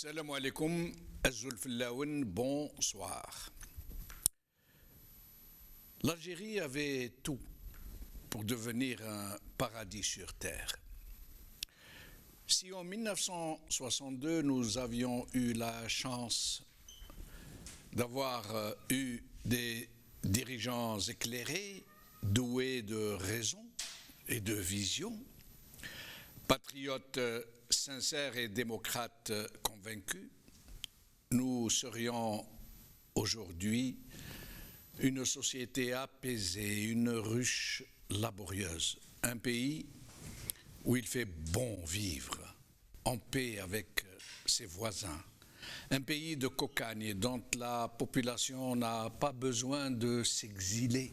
Salam alaikum, Azul Fillaoun, bonsoir. L'Algérie avait tout pour devenir un paradis sur terre. Si en 1962 nous avions eu la chance d'avoir eu des dirigeants éclairés, doués de raison et de vision, patriotes sincères et démocrates convaincus, nous serions aujourd'hui une société apaisée, une ruche laborieuse, un pays où il fait bon vivre, en paix avec ses voisins, un pays de cocagne dont la population n'a pas besoin de s'exiler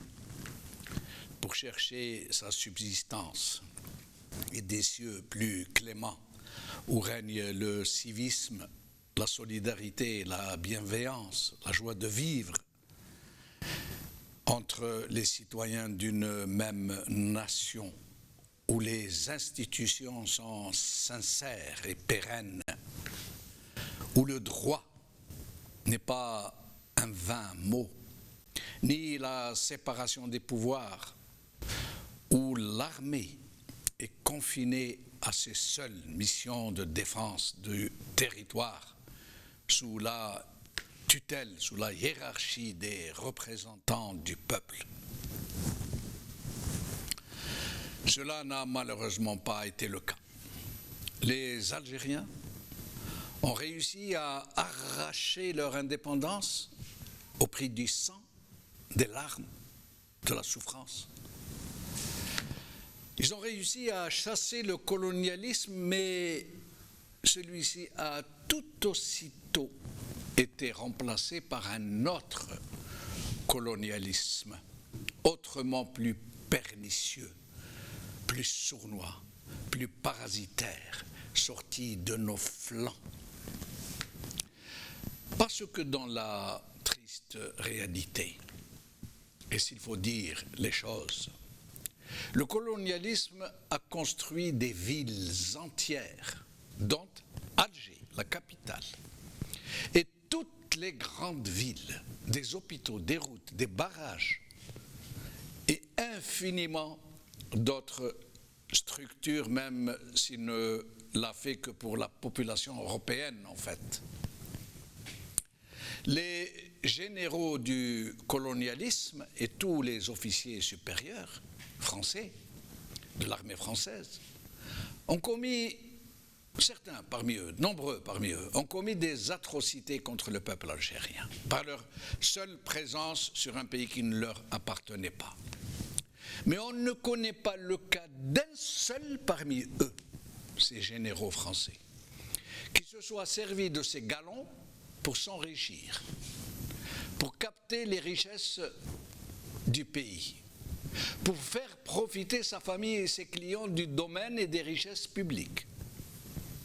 pour chercher sa subsistance, et des cieux plus cléments où règne le civisme, la solidarité, la bienveillance, la joie de vivre entre les citoyens d'une même nation, où les institutions sont sincères et pérennes, où le droit n'est pas un vain mot, ni la séparation des pouvoirs, où l'armée est confinée à ses seules missions de défense du territoire, sous la tutelle, sous la hiérarchie des représentants du peuple. Cela n'a malheureusement pas été le cas. Les Algériens ont réussi à arracher leur indépendance au prix du sang, des larmes, de la souffrance. Ils ont réussi à chasser le colonialisme, mais celui-ci a tout aussitôt été remplacé par un autre colonialisme, autrement plus pernicieux, plus sournois, plus parasitaire, sorti de nos flancs. Parce que dans la triste réalité, et s'il faut dire les choses, le colonialisme a construit des villes entières, dont Alger, la capitale, et toutes les grandes villes, des hôpitaux, des routes, des barrages, et infiniment d'autres structures, même s'il ne l'a fait que pour la population européenne, en fait. Les généraux du colonialisme et tous les officiers supérieurs français, de l'armée française, ont commis, certains parmi eux, nombreux parmi eux, ont commis des atrocités contre le peuple algérien, par leur seule présence sur un pays qui ne leur appartenait pas. Mais on ne connaît pas le cas d'un seul parmi eux, ces généraux français, qui se soit servi de ces galons pour s'enrichir, pour capter les richesses du pays, pour faire profiter sa famille et ses clients du domaine et des richesses publiques,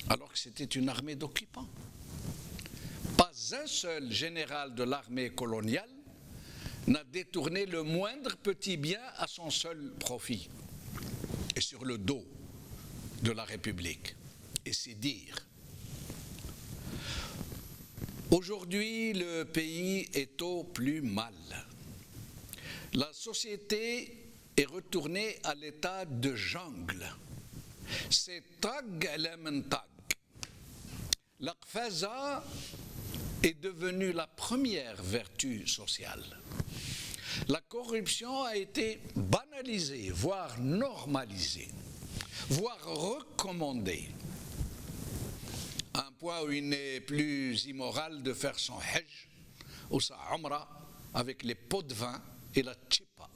alors que c'était une armée d'occupants. Pas un seul général de l'armée coloniale n'a détourné le moindre petit bien à son seul profit et sur le dos de la République. Et c'est dire. Aujourd'hui, le pays est au plus mal. La société est retournée à l'état de jungle. C'est tag elementag. La qfaza est devenue la première vertu sociale. La corruption a été banalisée, voire normalisée, voire recommandée, à un point où il n'est plus immoral de faire son hajj ou sa umrah avec les pots de vin et la tchipa.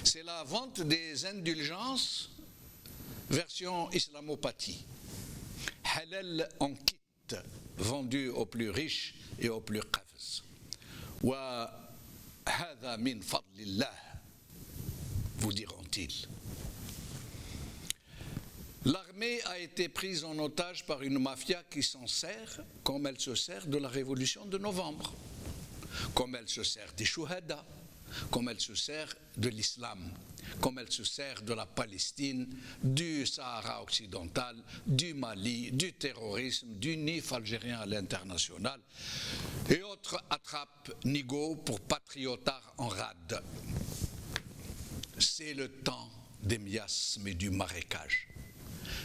C'est la vente des indulgences version islamopathie. Halal en kit, vendu aux plus riches et aux plus qafs. Wa hadha min fadlillah, vous diront-ils. L'armée a été prise en otage par une mafia qui s'en sert comme elle se sert de la révolution de novembre, comme elle se sert des chouhada, comme elle se sert de l'islam. comme elle se sert de la Palestine, du Sahara occidental, du Mali, du terrorisme, du NIF algérien à l'international, et autres attrape-nigo pour patriotard en rade. C'est le temps des miasmes et du marécage,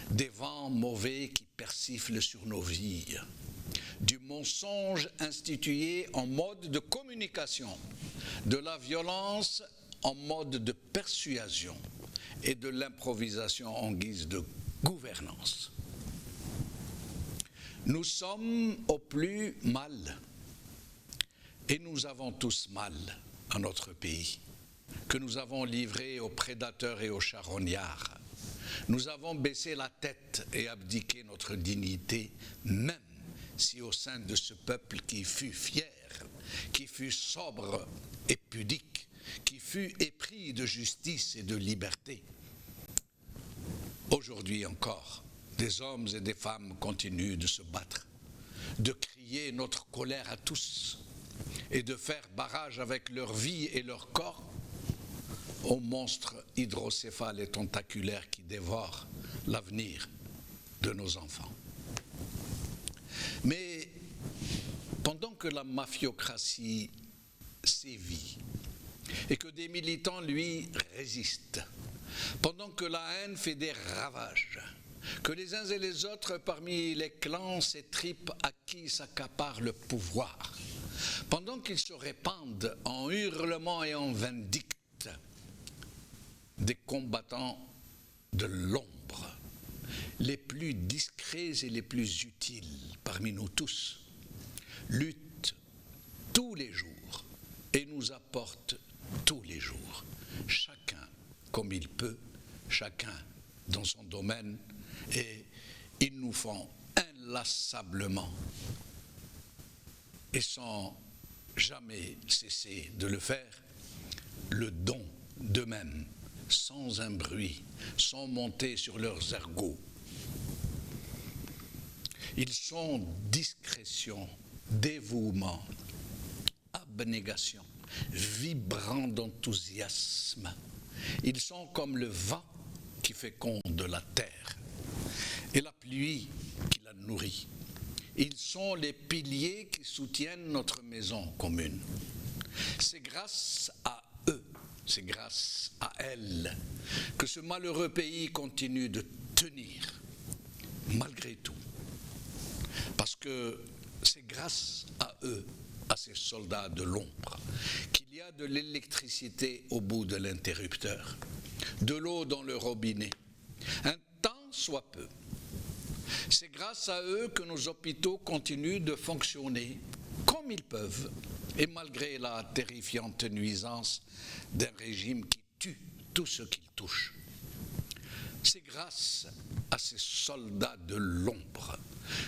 des vents mauvais qui persiflent sur nos vies, du mensonge institué en mode de communication, de la violence en mode de persuasion et de l'improvisation en guise de gouvernance. Nous sommes au plus mal, et nous avons tous mal à notre pays, que nous avons livré aux prédateurs et aux charognards. Nous avons baissé la tête et abdiqué notre dignité, même si au sein de ce peuple qui fut fier, qui fut sobre et pudique, qui fut épris de justice et de liberté, aujourd'hui encore, des hommes et des femmes continuent de se battre, de crier notre colère à tous et de faire barrage avec leur vie et leur corps aux monstres hydrocéphales et tentaculaires qui dévorent l'avenir de nos enfants. Mais pendant que la mafiocratie sévit et que des militants lui résistent, pendant que la haine fait des ravages, que les uns et les autres parmi les clans s'étripent à qui s'accapare le pouvoir, pendant qu'ils se répandent en hurlements et en vindictes, des combattants de l'ombre, les plus discrets et les plus utiles parmi nous tous, luttent tous les jours et nous apportent tous les jours, chacun comme il peut, chacun dans son domaine, et ils nous font inlassablement et sans jamais cesser de le faire, le don d'eux-mêmes, sans un bruit, sans monter sur leurs ergots. Ils sont discrétion, dévouement, abnégation, vibrant d'enthousiasme. Ils sont comme le vent qui féconde la terre et la pluie qui la nourrit. Ils sont les piliers qui soutiennent notre maison commune. C'est grâce à eux, c'est grâce à elles que ce malheureux pays continue de tenir, malgré tout. Parce que c'est grâce à eux, à ces soldats de l'ombre, qu'il y a de l'électricité au bout de l'interrupteur, de l'eau dans le robinet, un tant soit peu. C'est grâce à eux que nos hôpitaux continuent de fonctionner comme ils peuvent, et malgré la terrifiante nuisance d'un régime qui tue tout ce qu'il touche. C'est grâce à ces soldats de l'ombre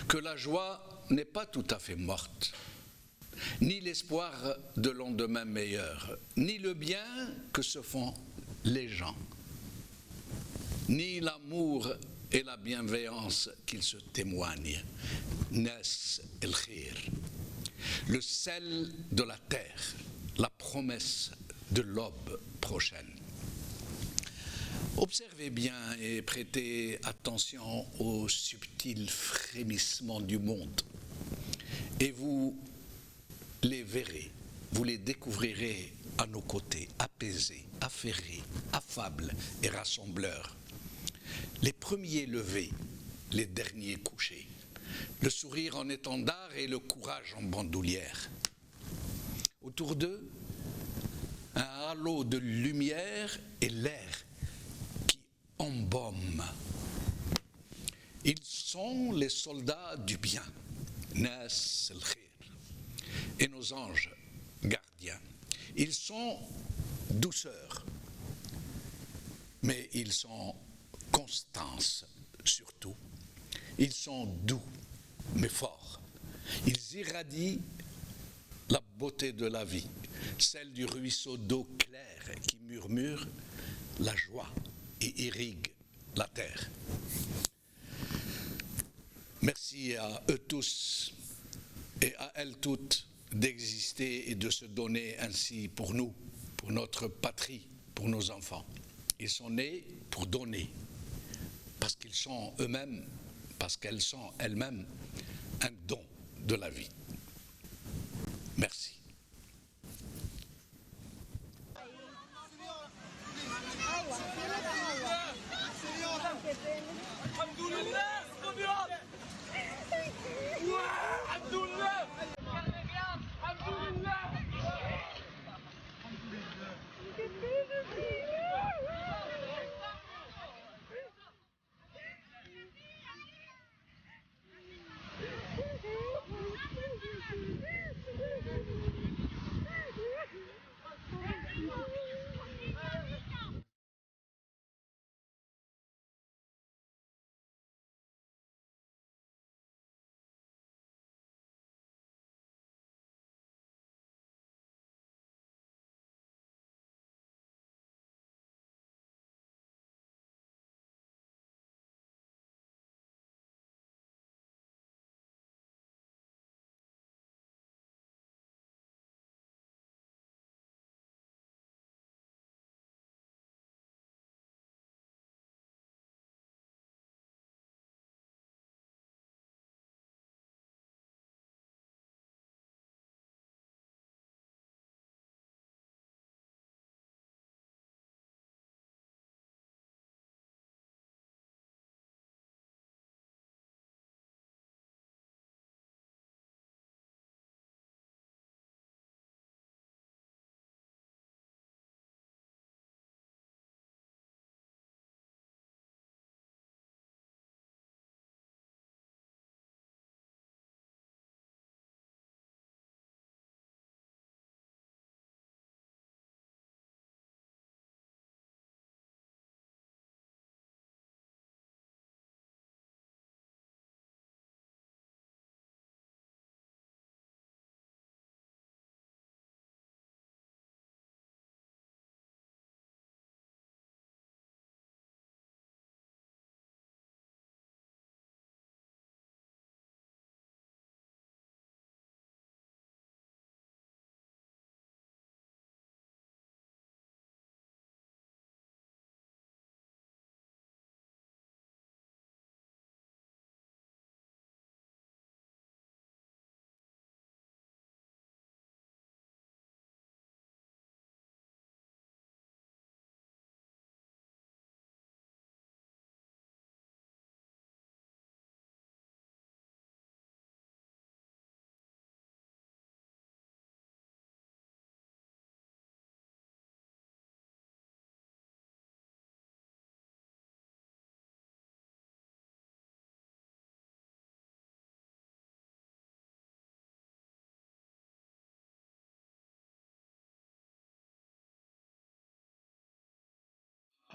que la joie n'est pas tout à fait morte, ni l'espoir de lendemain meilleur, ni le bien que se font les gens, ni l'amour et la bienveillance qu'ils se témoignent. Nas el-Khir, le sel de la terre, la promesse de l'aube prochaine. Observez bien et prêtez attention aux subtils frémissements du monde, et vous les verrez, vous les découvrirez à nos côtés, apaisés, affairés, affables et rassembleurs. Les premiers levés, les derniers couchés, le sourire en étendard et le courage en bandoulière. Autour d'eux, un halo de lumière et l'air qui embaume. Ils sont les soldats du bien, Nas el-Khir, et nos anges gardiens. Ils sont douceur, mais ils sont constance surtout. Ils sont doux, mais forts. Ils irradient la beauté de la vie, celle du ruisseau d'eau claire qui murmure la joie et irrigue la terre. Merci à eux tous et à elles toutes d'exister et de se donner ainsi pour nous, pour notre patrie, pour nos enfants. Ils sont nés pour donner, parce qu'ils sont eux-mêmes, parce qu'elles sont elles-mêmes un don de la vie. Merci.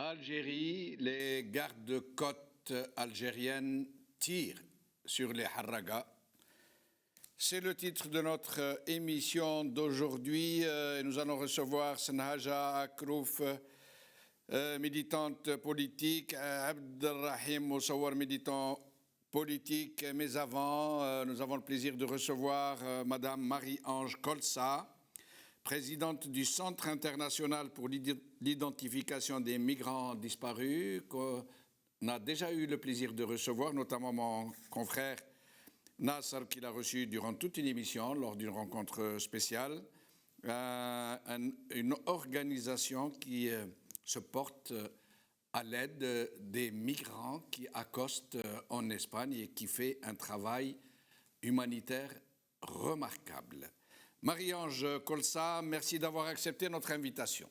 Algérie, les gardes-côtes algériennes tirent sur les Harragas. C'est le titre de notre émission d'aujourd'hui. Nous allons recevoir Senhaja Akrouf, militante politique, Abdelrahim Moussawar, militant politique. Mais avant, nous avons le plaisir de recevoir Madame Marie-Ange Kolsa, présidente du Centre international pour l'identification des migrants disparus, qu'on a déjà eu le plaisir de recevoir, notamment mon confrère Nasser, qui l'a reçu durant toute une émission lors d'une rencontre spéciale. Une organisation qui se porte à l'aide des migrants qui accostent en Espagne et qui fait un travail humanitaire remarquable. Marie-Ange Kolsa, merci d'avoir accepté notre invitation.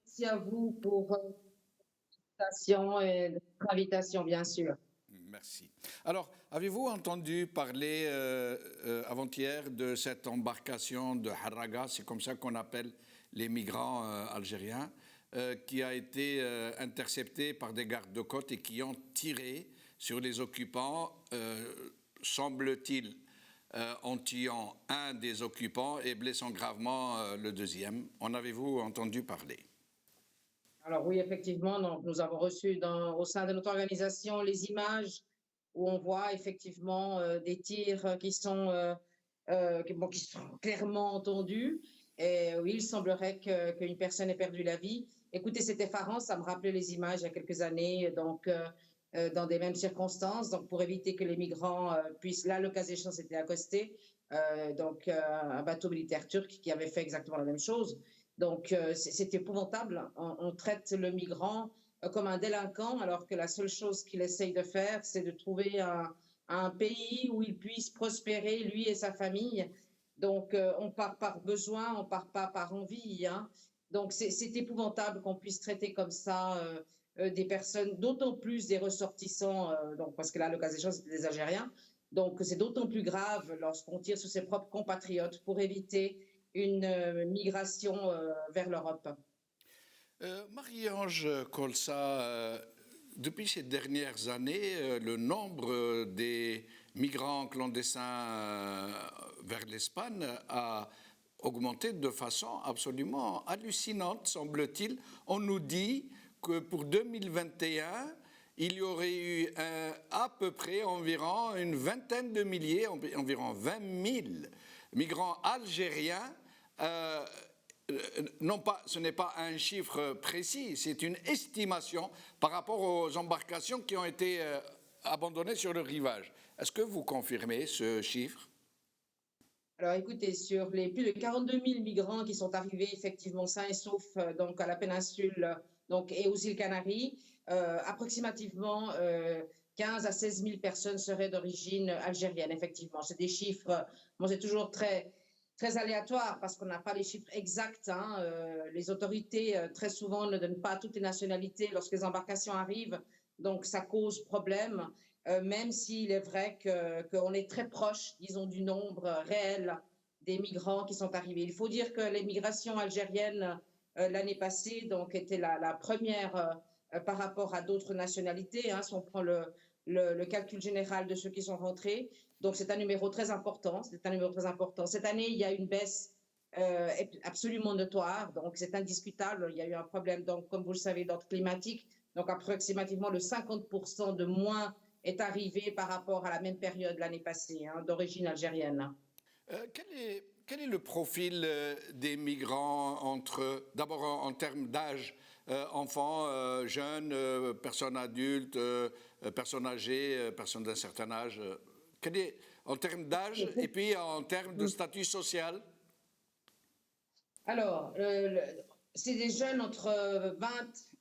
Merci à vous pour l'invitation et votre invitation, bien sûr. Merci. Alors, avez-vous entendu parler avant-hier de cette embarcation de Harraga, c'est comme ça qu'on appelle les migrants algériens, qui a été interceptée par des gardes-côtes et qui ont tiré sur les occupants, semble-t-il, en tuant un des occupants et blessant gravement le deuxième. En avez-vous entendu parler? Alors oui, effectivement, nous avons reçu au sein de notre organisation les images où on voit effectivement des tirs qui sont clairement entendus. Et oui, il semblerait qu'une personne ait perdu la vie. Écoutez, c'est effarant, ça me rappelait les images il y a quelques années, donc dans des mêmes circonstances, donc pour éviter que les migrants puissent, là, le cas échéant, c'était accosté, un bateau militaire turc qui avait fait exactement la même chose. Donc c'est épouvantable, on traite le migrant comme un délinquant, alors que la seule chose qu'il essaye de faire, c'est de trouver un pays où il puisse prospérer, lui et sa famille. Donc, on part par besoin, on part pas par envie, hein. Donc, c'est épouvantable qu'on puisse traiter comme ça des personnes, d'autant plus des ressortissants, donc, parce que là, le cas échéant, c'était des Algériens. Donc, c'est d'autant plus grave lorsqu'on tire sur ses propres compatriotes pour éviter une migration vers l'Europe. Marie-Ange Colsa, depuis ces dernières années, le nombre des migrants clandestins vers l'Espagne a augmenté de façon absolument hallucinante, semble-t-il. On nous dit que pour 2021, il y aurait eu à peu près environ une vingtaine de milliers, environ 20 000 migrants algériens. Non pas, ce n'est pas un chiffre précis, c'est une estimation par rapport aux embarcations qui ont été abandonnées sur le rivage. Est-ce que vous confirmez ce chiffre? Alors écoutez, sur les plus de 42 000 migrants qui sont arrivés effectivement sains et saufs donc à la péninsule donc, et aux îles Canaries, approximativement 15 à 16 000 personnes seraient d'origine algérienne, effectivement. C'est des chiffres, moi c'est toujours très aléatoire parce qu'on n'a pas les chiffres exacts, hein. Les autorités très souvent ne donnent pas toutes les nationalités lorsque les embarcations arrivent, donc ça cause problème. Même s'il est vrai qu'on est très proche, disons, du nombre réel des migrants qui sont arrivés. Il faut dire que les migrations algériennes l'année passée donc, était la première par rapport à d'autres nationalités, hein, si on prend le calcul général de ceux qui sont rentrés. Donc c'est un numéro très important. C'est un numéro très important. Cette année, il y a une baisse absolument notoire, donc c'est indiscutable. Il y a eu un problème, donc, comme vous le savez, d'ordre climatique. Donc approximativement le 50% de moins est arrivé par rapport à la même période l'année passée, hein, d'origine algérienne. Quel est le profil des migrants d'abord en termes d'âge, enfants, jeunes, personnes adultes, personnes âgées, personnes d'un certain âge, en termes d'âge et puis en termes de statut social? Alors, c'est des jeunes entre 20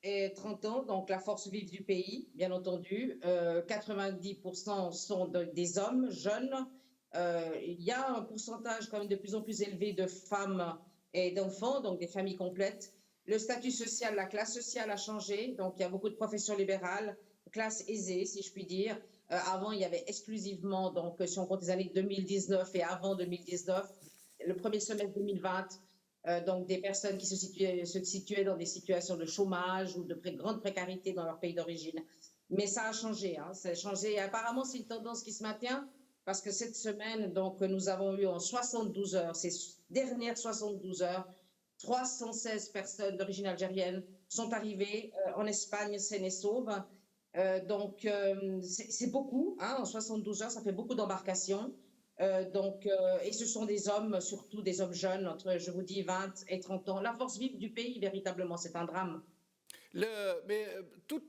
et 30 ans, donc la force vive du pays, bien entendu. 90% sont des hommes jeunes. Il y a un pourcentage quand même de plus en plus élevé de femmes et d'enfants, donc des familles complètes. Le statut social, la classe sociale a changé, donc il y a beaucoup de professions libérales, classe aisée, si je puis dire. Avant, il y avait exclusivement, donc si on compte les années 2019 et avant 2019, le premier semestre 2020, donc des personnes qui se situaient dans des situations de chômage ou de grande précarité dans leur pays d'origine. Mais ça a changé, hein, ça a changé. Et apparemment, c'est une tendance qui se maintient parce que cette semaine, donc, nous avons eu en 72 heures, ces dernières 72 heures, 316 personnes d'origine algérienne sont arrivées en Espagne saines et sauves. C'est beaucoup, hein, en 72 heures, ça fait beaucoup d'embarcations. Et ce sont des hommes, surtout des hommes jeunes, entre, je vous dis, 20 et 30 ans. La force vive du pays, véritablement, c'est un drame. Tous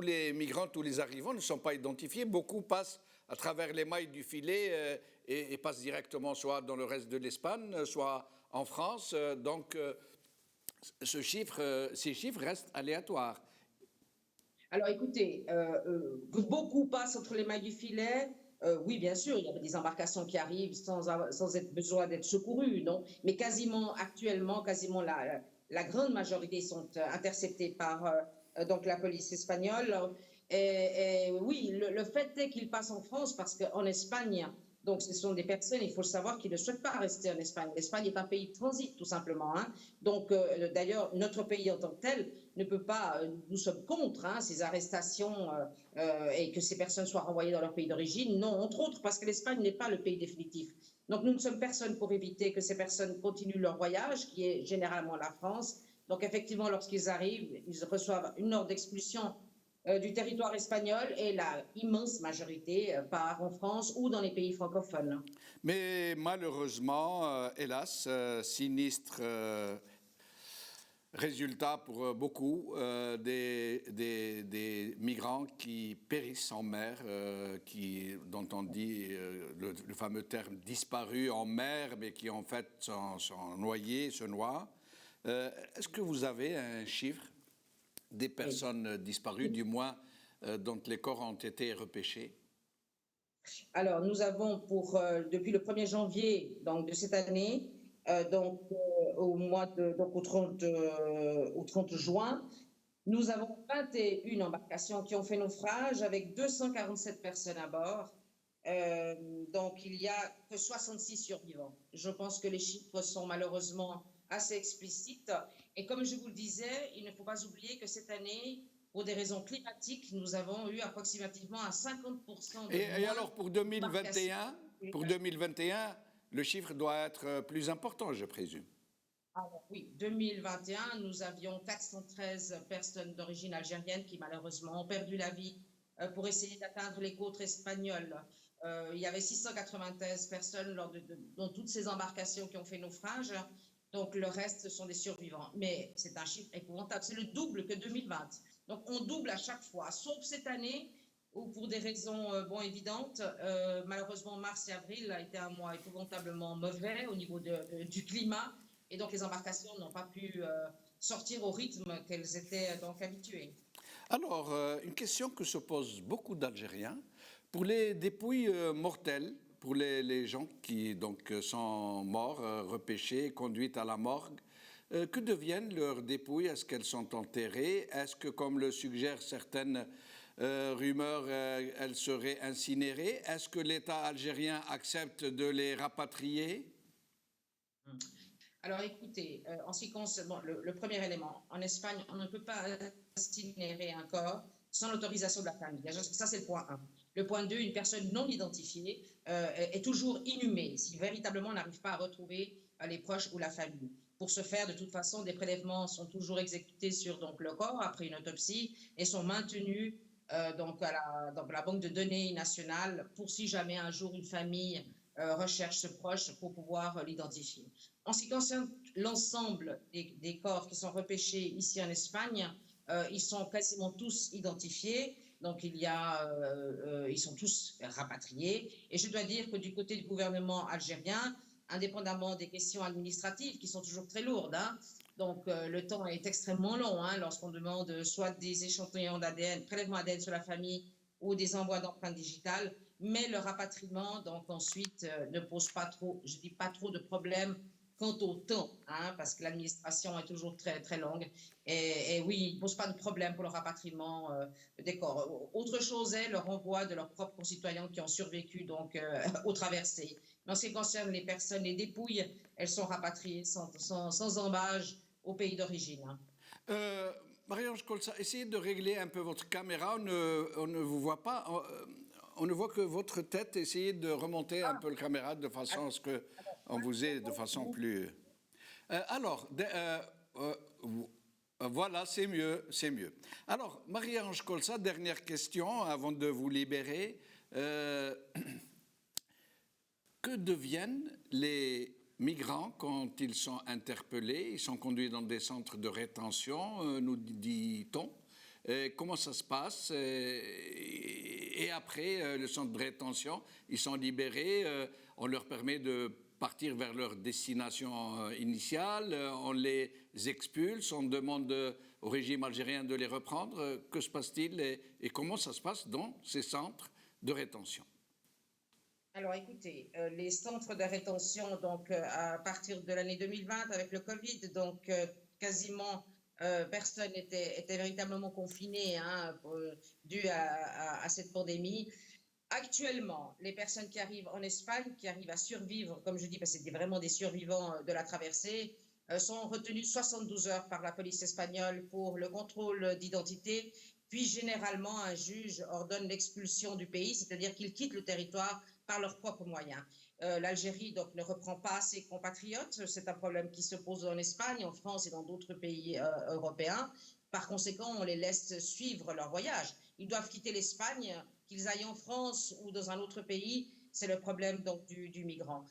les migrants, tous les arrivants ne sont pas identifiés. Beaucoup passent à travers les mailles du filet et passent directement soit dans le reste de l'Espagne, soit en France. Ces chiffres restent aléatoires. Alors écoutez, beaucoup passent entre les mailles du filet. Oui, bien sûr, il y a des embarcations qui arrivent sans être besoin d'être secourues, non? Mais quasiment actuellement, quasiment la grande majorité sont interceptées par donc la police espagnole. Et oui, le fait est qu'ils passent en France parce qu'en Espagne, donc ce sont des personnes, il faut le savoir, qui ne souhaitent pas rester en Espagne. L'Espagne est un pays de transit, tout simplement, hein. Donc d'ailleurs, notre pays en tant que tel ne peut pas, nous sommes contre, hein, ces arrestations et que ces personnes soient renvoyées dans leur pays d'origine. Non, entre autres, parce que l'Espagne n'est pas le pays définitif. Donc nous ne sommes personne pour éviter que ces personnes continuent leur voyage, qui est généralement la France. Donc effectivement, lorsqu'ils arrivent, ils reçoivent une ordre d'expulsion du territoire espagnol et la immense majorité part en France ou dans les pays francophones. Mais malheureusement, hélas, sinistre Résultat pour beaucoup des migrants qui périssent en mer, dont on dit le fameux terme disparu en mer, mais qui en fait sont noyés, se noient. Est-ce que vous avez un chiffre des personnes disparues, du moins dont les corps ont été repêchés? Alors, nous avons depuis le 1er janvier donc, de cette année, au 30 juin, nous avons 21 embarcations qui ont fait naufrage avec 247 personnes à bord. Donc, il n'y a que 66 survivants. Je pense que les chiffres sont malheureusement assez explicites. Et comme je vous le disais, il ne faut pas oublier que cette année, pour des raisons climatiques, nous avons eu approximativement à 50% de Et moins alors pour d'embarcations. 2021, le chiffre doit être plus important, je présume. Alors, oui, 2021, nous avions 413 personnes d'origine algérienne qui malheureusement ont perdu la vie pour essayer d'atteindre les côtes espagnoles. Il y avait 693 personnes dans toutes ces embarcations qui ont fait naufrage. Donc, le reste sont des survivants. Mais c'est un chiffre épouvantable. C'est le double que 2020. Donc, on double à chaque fois, sauf cette année où, pour des raisons évidentes, malheureusement, mars et avril a été un mois épouvantablement mauvais au niveau du climat. Et donc, les embarcations n'ont pas pu sortir au rythme qu'elles étaient donc habituées. Alors, une question que se posent beaucoup d'Algériens, pour les dépouilles mortelles, pour les gens qui donc sont morts, repêchés, conduites à la morgue, que deviennent leurs dépouilles? Est-ce qu'elles sont enterrées? Est-ce que, comme le suggèrent certaines rumeurs, elles seraient incinérées? Est-ce que l'État algérien accepte de les rapatrier? Alors écoutez, en ce qui concerne le premier élément, en Espagne, on ne peut pas incinérer un corps sans l'autorisation de la famille. Ça, c'est le point 1. Le point 2, une personne non identifiée est toujours inhumée si véritablement on n'arrive pas à retrouver les proches ou la famille. Pour ce faire, de toute façon, des prélèvements sont toujours exécutés sur donc, le corps après une autopsie et sont maintenus donc dans la banque de données nationale pour si jamais un jour une famille recherche ce proche pour pouvoir l'identifier. En ce qui concerne l'ensemble des corps qui sont repêchés ici en Espagne, ils sont quasiment tous identifiés. Donc, ils sont tous rapatriés. Et je dois dire que du côté du gouvernement algérien, indépendamment des questions administratives qui sont toujours très lourdes, hein, donc le temps est extrêmement long hein, lorsqu'on demande soit des échantillons d'ADN, prélèvements ADN sur la famille ou des envois d'empreintes digitales, mais le rapatriement, donc ensuite, ne pose pas trop, je dis pas trop de problèmes quant au temps, hein, parce que l'administration est toujours très, très longue. Et oui, il ne pose pas de problème pour le rapatriement des corps. Autre chose est le renvoi de leurs propres concitoyens qui ont survécu donc, aux traversées. Mais en ce qui concerne les personnes, les dépouilles, elles sont rapatriées sans embâge au pays d'origine. Hein. Marie-Ange Colça, essayez de régler un peu votre caméra. On ne vous voit pas. On ne voit que votre tête. Essayez de remonter un peu la caméra de façon à ce qu'on vous ait de façon plus... voilà, c'est mieux, c'est mieux. Alors, Marie-Ange Colça, dernière question avant de vous libérer. Que deviennent les migrants quand ils sont interpellés? Ils sont conduits dans des centres de rétention, nous dit-on. Comment ça se passe? Et après le centre de rétention, ils sont libérés, on leur permet de partir vers leur destination initiale, on les expulse, on demande au régime algérien de les reprendre. Que se passe-t-il et comment ça se passe dans ces centres de rétention? Alors, écoutez, les centres de rétention, donc à partir de l'année 2020, avec le Covid, donc quasiment personne n'était véritablement confiné hein, dû à cette pandémie. Actuellement, les personnes qui arrivent en Espagne, qui arrivent à survivre, comme je dis, parce que c'était vraiment des survivants de la traversée, sont retenues 72 heures par la police espagnole pour le contrôle d'identité. Puis, généralement, un juge ordonne l'expulsion du pays, c'est-à-dire qu'ils quittent le territoire par leurs propres moyens. L'Algérie donc ne reprend pas ses compatriotes. C'est un problème qui se pose en Espagne, en France et dans d'autres pays européens. Par conséquent, on les laisse suivre leur voyage. Ils doivent quitter l'Espagne, qu'ils aillent en France ou dans un autre pays. C'est le problème donc du migrant.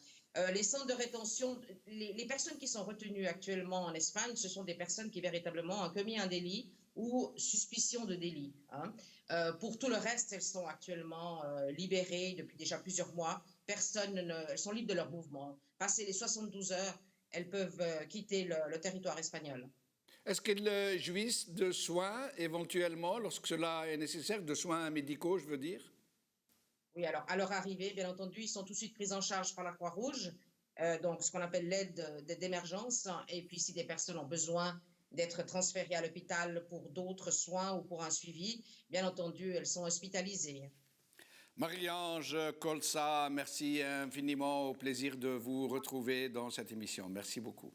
Les centres de rétention, les personnes qui sont retenues actuellement en Espagne, ce sont des personnes qui véritablement ont commis un délit ou suspicion de délit, hein. Pour tout le reste, elles sont actuellement libérées depuis déjà plusieurs mois. Elles sont libres de leur mouvement. Passé les 72 heures, elles peuvent quitter le territoire espagnol. Est-ce qu'elles jouissent de soins éventuellement, lorsque cela est nécessaire, de soins médicaux, je veux dire? Oui, alors à leur arrivée, bien entendu, ils sont tout de suite pris en charge par la Croix-Rouge, donc ce qu'on appelle l'aide d'émergence. Et puis, si des personnes ont besoin d'être transférées à l'hôpital pour d'autres soins ou pour un suivi, bien entendu, elles sont hospitalisées. Marie-Ange Colsa, merci infiniment. Au plaisir de vous retrouver dans cette émission. Merci beaucoup.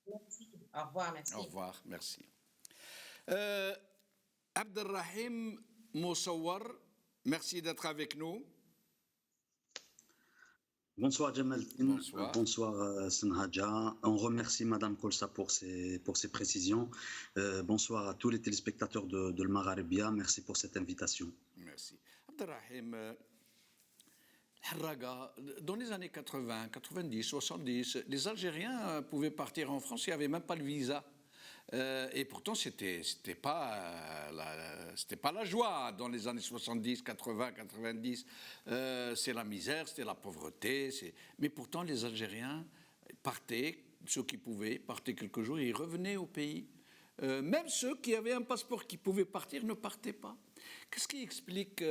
Merci. Au revoir, Au merci. revoir, merci. Abdelrahim Moussawar, merci d'être avec nous. Bonsoir Jamal. Bonsoir. Bonsoir Senhaja. On remercie Madame Kolsa pour ses précisions. Bonsoir à tous les téléspectateurs de Le Maghrébia. Merci pour cette invitation. Merci. Abdelrahim, Harraga, dans les années 80, 90, 70, les Algériens pouvaient partir en France, il n'y avait même pas le visa. Et pourtant, c'était pas la joie dans les années 70, 80, 90. C'est la misère, c'était la pauvreté. Mais pourtant, les Algériens partaient, ceux qui pouvaient, partaient quelques jours et ils revenaient au pays. Même ceux qui avaient un passeport qui pouvaient partir ne partaient pas. Qu'est-ce qui explique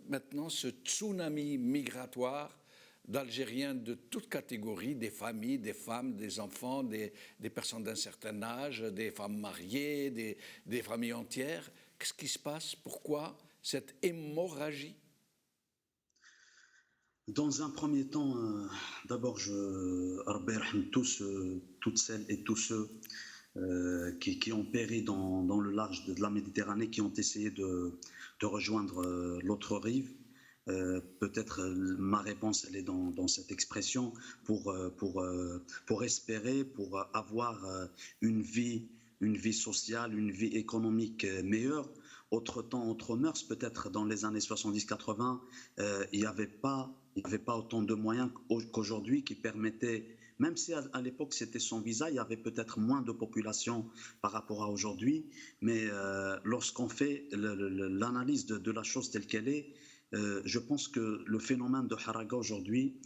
maintenant ce tsunami migratoire d'Algériens de toutes catégories, des familles, des femmes, des enfants, des personnes d'un certain âge, des femmes mariées, des familles entières? Qu'est-ce qui se passe? Pourquoi cette hémorragie? Dans un premier temps, d'abord, je remercie toutes celles et tous ceux qui ont péri dans le large de la Méditerranée, qui ont essayé de rejoindre l'autre rive. Peut-être ma réponse elle est dans cette expression pour espérer, pour avoir une vie sociale, une vie économique meilleure. Autre temps, autre mœurs, peut-être dans les années 70-80, il n'y avait pas autant de moyens qu'aujourd'hui qui permettaient, même si à l'époque c'était sans visa, il y avait peut-être moins de population par rapport à aujourd'hui, mais lorsqu'on fait l'analyse de la chose telle qu'elle est, je pense que le phénomène de Harraga aujourd'hui,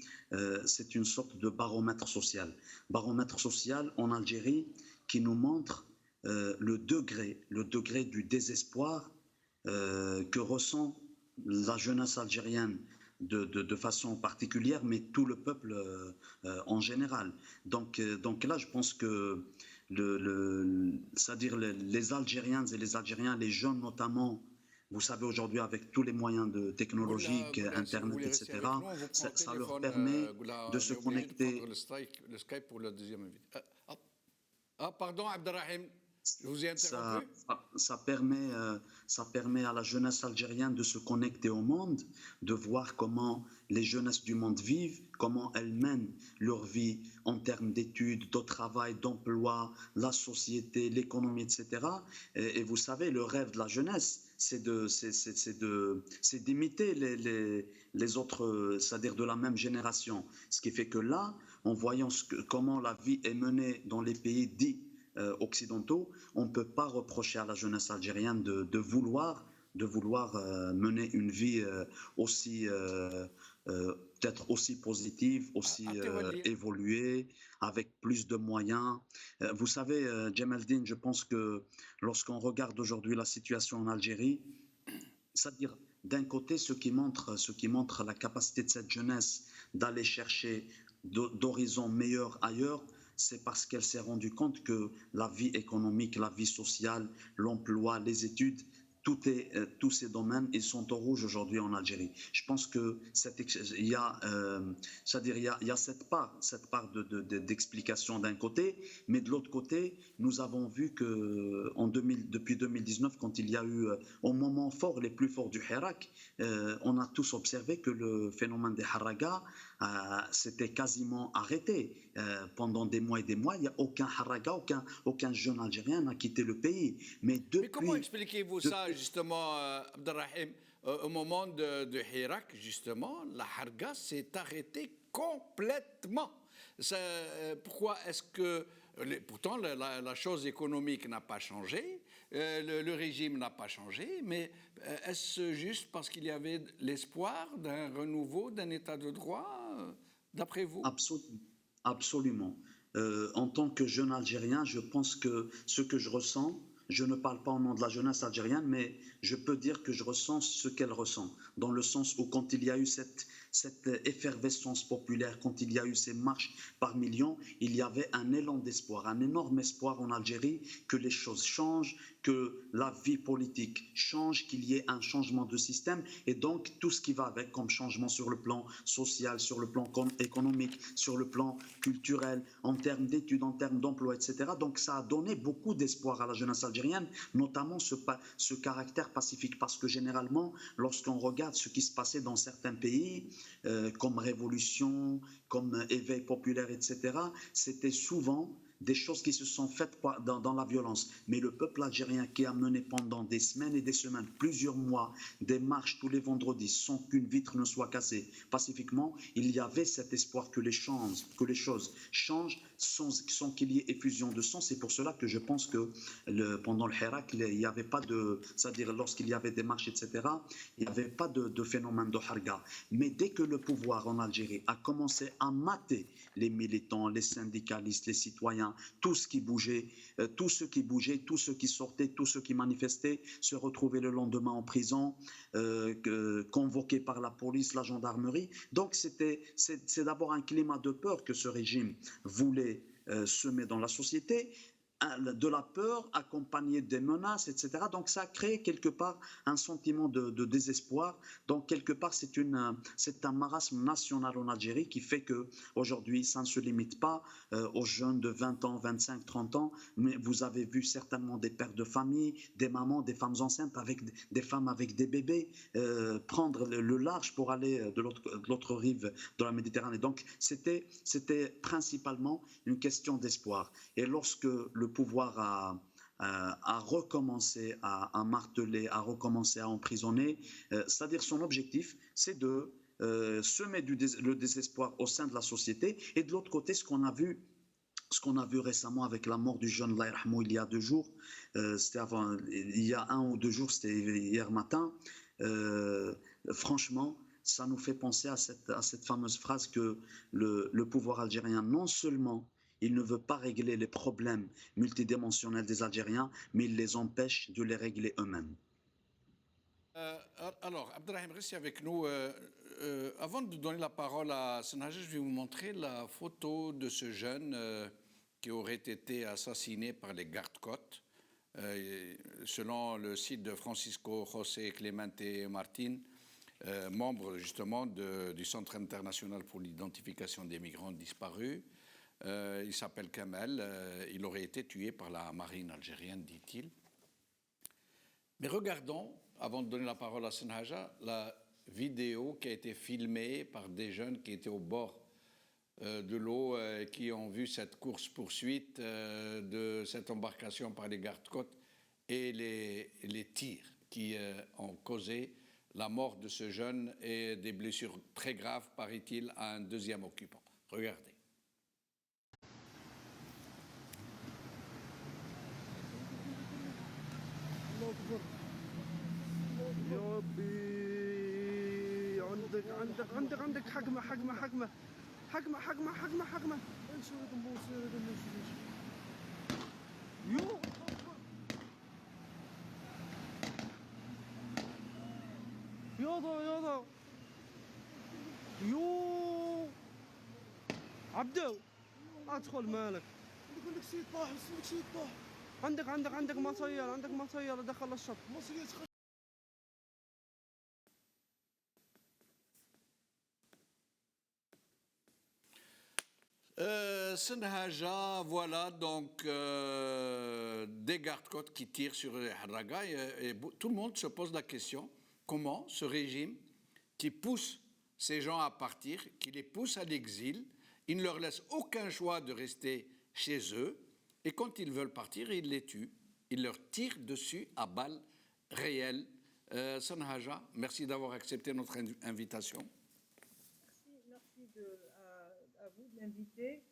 c'est une sorte de baromètre social. Baromètre social en Algérie qui nous montre le degré du désespoir que ressent la jeunesse algérienne de façon particulière, mais tout le peuple en général. Donc là, je pense que c'est-à-dire les Algériennes et les Algériens, les jeunes notamment, vous savez aujourd'hui avec tous les moyens technologiques, Internet, si etc., nous, ça leur permet de se connecter. Le Skype pour la deuxième invité. Pardon, Abdelrahim. Je vous ai interrompu. Ça permet à la jeunesse algérienne de se connecter au monde, de voir comment les jeunesses du monde vivent, comment elles mènent leur vie en termes d'études, de travail, d'emploi, la société, l'économie, etc. Et vous savez, le rêve de la jeunesse, c'est d'imiter les autres, c'est-à-dire de la même génération. Ce qui fait que là, en voyant comment la vie est menée dans les pays dits occidentaux, on ne peut pas reprocher à la jeunesse algérienne de vouloir mener une vie aussi peut-être aussi positive, aussi évoluée, avec plus de moyens. Vous savez, Jamaldine, je pense que lorsqu'on regarde aujourd'hui la situation en Algérie, c'est-à-dire d'un côté ce qui montre la capacité de cette jeunesse d'aller chercher d'horizons meilleurs ailleurs, c'est parce qu'elle s'est rendue compte que la vie économique, la vie sociale, l'emploi, les études, tous ces domaines, ils sont au rouge aujourd'hui en Algérie. Je pense que il y a cette part d'explication d'un côté, mais de l'autre côté, nous avons vu que depuis 2019, quand il y a eu au moment fort, les plus forts du Hirak, on a tous observé que le phénomène des Harraga s'était quasiment arrêté. Pendant des mois et des mois, il n'y a aucun Harraga, aucun jeune Algérien n'a quitté le pays. Mais comment expliquez-vous ça, justement, Abdelrahim? au moment de Hirak, justement, la harga s'est arrêtée complètement. Pourquoi est-ce que... Pourtant, la chose économique n'a pas changé, le régime n'a pas changé, mais est-ce juste parce qu'il y avait l'espoir d'un renouveau, d'un état de droit, d'après vous? Absolument. En tant que jeune Algérien, je pense que ce que je ressens, je ne parle pas au nom de la jeunesse algérienne, mais je peux dire que je ressens ce qu'elle ressent, dans le sens où quand il y a eu cette effervescence populaire, quand il y a eu ces marches par millions, il y avait un élan d'espoir, un énorme espoir en Algérie que les choses changent, que la vie politique change, qu'il y ait un changement de système et donc tout ce qui va avec comme changement sur le plan social, sur le plan économique, sur le plan culturel, en termes d'études, en termes d'emploi, etc. Donc ça a donné beaucoup d'espoir à la jeunesse algérienne, notamment ce caractère pacifique, parce que généralement, lorsqu'on regarde ce qui se passait dans certains pays, comme révolution, comme éveil populaire, etc., c'était souvent des choses qui se sont faites dans la violence. Mais le peuple algérien qui a mené pendant des semaines et des semaines, plusieurs mois, des marches tous les vendredis sans qu'une vitre ne soit cassée pacifiquement, il y avait cet espoir que les choses changent sans qu'il y ait effusion de sang. C'est pour cela que je pense que pendant le Hirak, il n'y avait pas de... C'est-à-dire lorsqu'il y avait des marches, etc., il n'y avait pas de phénomène de harga. Mais dès que le pouvoir en Algérie a commencé à mater les militants, les syndicalistes, les citoyens, tous ceux qui bougeaient, tous ceux qui sortaient, tous ceux qui manifestaient, se retrouvaient le lendemain en prison, convoqués par la police, la gendarmerie. Donc c'est d'abord un climat de peur que ce régime voulait semer dans la société, de la peur accompagnée des menaces, etc. Donc ça a créé quelque part un sentiment de désespoir. Donc quelque part c'est un marasme national en Algérie qui fait qu'aujourd'hui ça ne se limite pas aux jeunes de 20 ans, 25, 30 ans, mais vous avez vu certainement des pères de famille, des mamans, des femmes enceintes, des femmes avec des bébés, prendre le large pour aller de l'autre rive de la Méditerranée. Donc c'était principalement une question d'espoir. Et lorsque le pouvoir a recommencé à marteler, a recommencé à emprisonner, c'est-à-dire son objectif, c'est de semer le désespoir au sein de la société. Et de l'autre côté, ce qu'on a vu récemment avec la mort du jeune Allah yarhamou il y a 2 jours, il y a 1 ou 2 jours, c'était hier matin, franchement, ça nous fait penser à cette fameuse phrase que le pouvoir algérien, non seulement il ne veut pas régler les problèmes multidimensionnels des Algériens, mais il les empêche de les régler eux-mêmes. Alors, Abdelrahim, restez avec nous. Avant de donner la parole à Senhaja, je vais vous montrer la photo de ce jeune qui aurait été assassiné par les gardes-côtes. Selon le site de Francisco José Clemente Martin, membre justement du Centre international pour l'identification des migrants disparus. Il s'appelle Kamel. Il aurait été tué par la marine algérienne, dit-il. Mais regardons, avant de donner la parole à Senhaja, la vidéo qui a été filmée par des jeunes qui étaient au bord de l'eau et qui ont vu cette course-poursuite de cette embarcation par les gardes-côtes et les tirs qui ont causé la mort de ce jeune et des blessures très graves, paraît-il, à un deuxième occupant. Regardez. يا ربي عندك حكمة يو ياضا يو عبدو ادخل مالك يقول لك سيد طاح اسمك سيد طاح عندك مصير دخل الشط مصري Senhaja, voilà donc des gardes-côtes qui tirent sur les Harraga et tout le monde se pose la question, comment ce régime qui pousse ces gens à partir, qui les pousse à l'exil, il ne leur laisse aucun choix de rester chez eux et quand ils veulent partir, ils les tuent, ils leur tirent dessus à balles réelles Sanhaja, merci d'avoir accepté notre invitation. Merci à vous de m'inviter.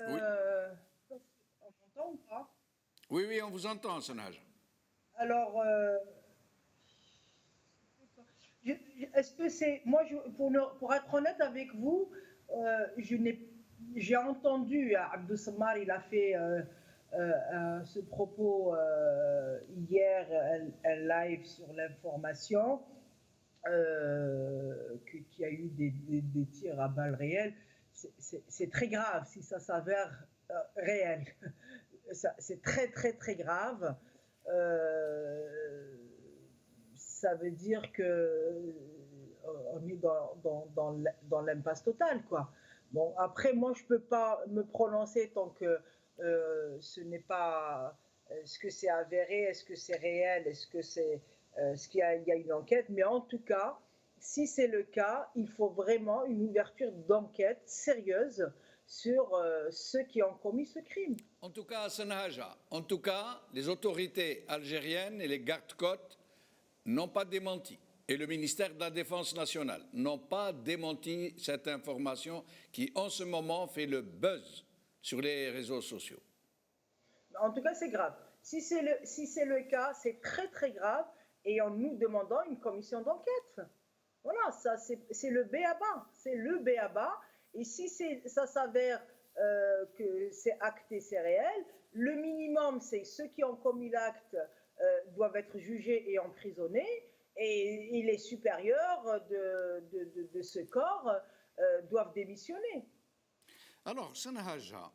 Oui. On m'entend ou pas? Oui, oui, on vous entend, Sanhaja. Alors, est-ce que c'est... Moi, pour être honnête avec vous, j'ai entendu Abdou Samar, il a fait ce propos hier, un live sur l'information, qu'il y a eu des tirs à balles réelles. C'est très grave si ça s'avère réel. C'est très, très, très grave. Ça veut dire que on est dans l'impasse totale, quoi. Bon, après, moi, je peux pas me prononcer tant que ce n'est pas... Est-ce que c'est avéré? Est-ce que c'est réel? Est-ce que c'est... Est-ce qu'il y a une enquête? Mais en tout cas, si c'est le cas, il faut vraiment une ouverture d'enquête sérieuse sur ceux qui ont commis ce crime. En tout cas, Sanhaja, en tout cas, les autorités algériennes et les gardes-côtes n'ont pas démenti, et le ministère de la Défense nationale n'ont pas démenti cette information qui, en ce moment, fait le buzz sur les réseaux sociaux. En tout cas, c'est grave. Si c'est le cas, c'est très, très grave, et en nous demandant une commission d'enquête. Voilà, ça, c'est le b.a.-ba. C'est le b.a.-ba. Et si ça s'avère que c'est acté, c'est réel, le minimum, c'est ceux qui ont commis l'acte doivent être jugés et emprisonnés, et les supérieurs de ce corps doivent démissionner. Alors, Sanhaja,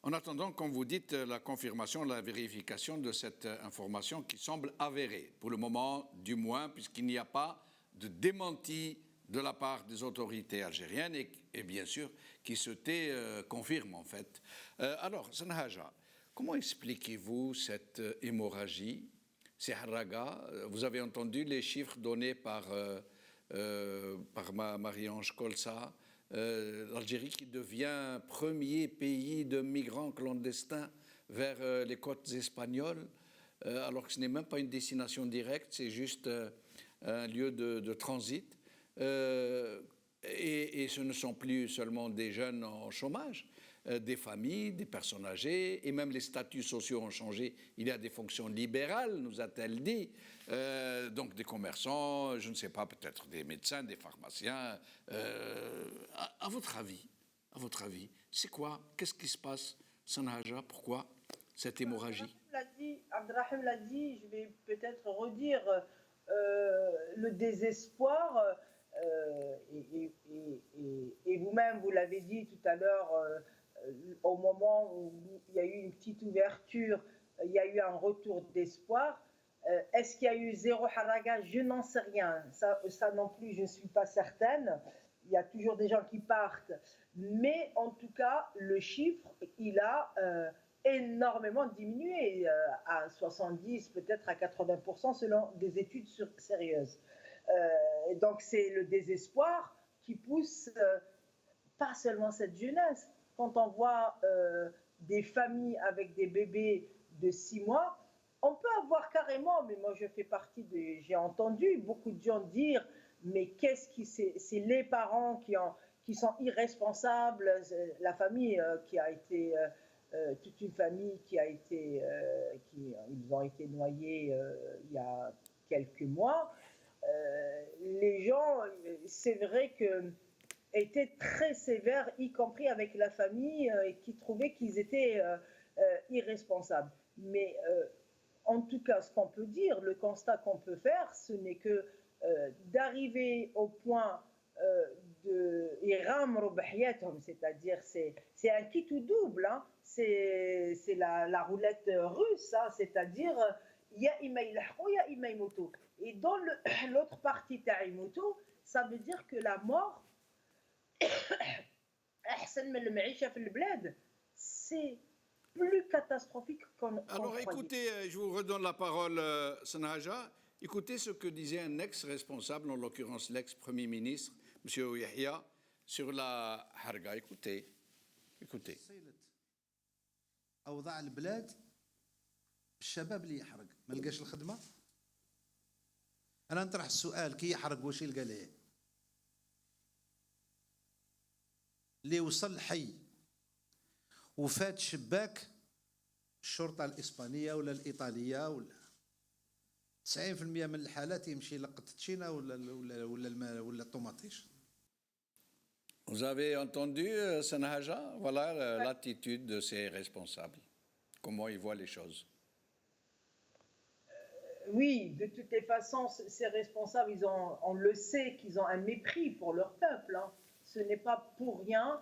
en attendant, comme vous dites, la confirmation, la vérification de cette information qui semble avérée, pour le moment du moins, puisqu'il n'y a pas de démenti de la part des autorités algériennes et bien sûr qui se confirme en fait. Alors, Sanhaja, comment expliquez-vous cette hémorragie, ces haragas? Vous avez entendu les chiffres donnés par Marie-Ange Colsa, l'Algérie qui devient premier pays de migrants clandestins vers les côtes espagnoles, alors que ce n'est même pas une destination directe, c'est juste un lieu de transit. Et ce ne sont plus seulement des jeunes en chômage, des familles, des personnes âgées, et même les statuts sociaux ont changé. Il y a des fonctions libérales, nous a-t-elle dit, donc des commerçants, je ne sais pas, peut-être des médecins, des pharmaciens. À votre avis, c'est quoi? Qu'est-ce qui se passe, Sanhaja? Pourquoi cette hémorragie? Abdrahim l'a dit, je vais peut-être redire le désespoir. Et vous-même, vous l'avez dit tout à l'heure, au moment où il y a eu une petite ouverture, il y a eu un retour d'espoir. Est-ce qu'il y a eu zéro haraga? Je n'en sais rien. Ça non plus, je ne suis pas certaine. Il y a toujours des gens qui partent. Mais en tout cas, le chiffre, il a énormément diminué, à 70, peut-être à 80%, selon des études sérieuses. Donc c'est le désespoir qui pousse pas seulement cette jeunesse. Quand on voit des familles avec des bébés de 6 mois, on peut avoir carrément, mais moi je fais partie j'ai entendu beaucoup de gens dire, mais c'est les parents qui sont irresponsables, la famille qui a été, toute une famille qui a été, ils ont été noyés il y a quelques mois. Les gens, c'est vrai que étaient très sévères, y compris avec la famille, et qui trouvaient qu'ils étaient irresponsables. Mais en tout cas, ce qu'on peut dire, le constat qu'on peut faire, ce n'est que d'arriver au point de Iram Rubahiyathum, c'est-à-dire c'est un kit ou double, hein, c'est la roulette russe, hein, c'est-à-dire ya ima yilhaqou, ya ima yimoutou. Et dans l'autre partie ta'imoutou, ça veut dire que la mort c'est plus catastrophique qu'on Alors croyait. écoutez, je vous redonne la parole, Sanhaja. Écoutez ce que disait un ex-responsable, en l'occurrence l'ex-premier ministre, M. Yahya, sur la harga. Écoutez. أوضاع البلاد الشباب اللي يحرق ما لقاش الخدمة انا نطرح السؤال كي يحرق واش يلقى ليه اللي وصل حي وفات شباك الشرطه الاسبانيه ولا الايطاليه ولا 90% من الحالات يمشي يلقط التشينه ولا الطوماطيش. Vous avez entendu Sanhaja? Voilà l'attitude de ces responsables. Comment ils voient les choses. Oui, de toutes les façons, ces responsables, on le sait qu'ils ont un mépris pour leur peuple. Hein. Ce n'est pas pour rien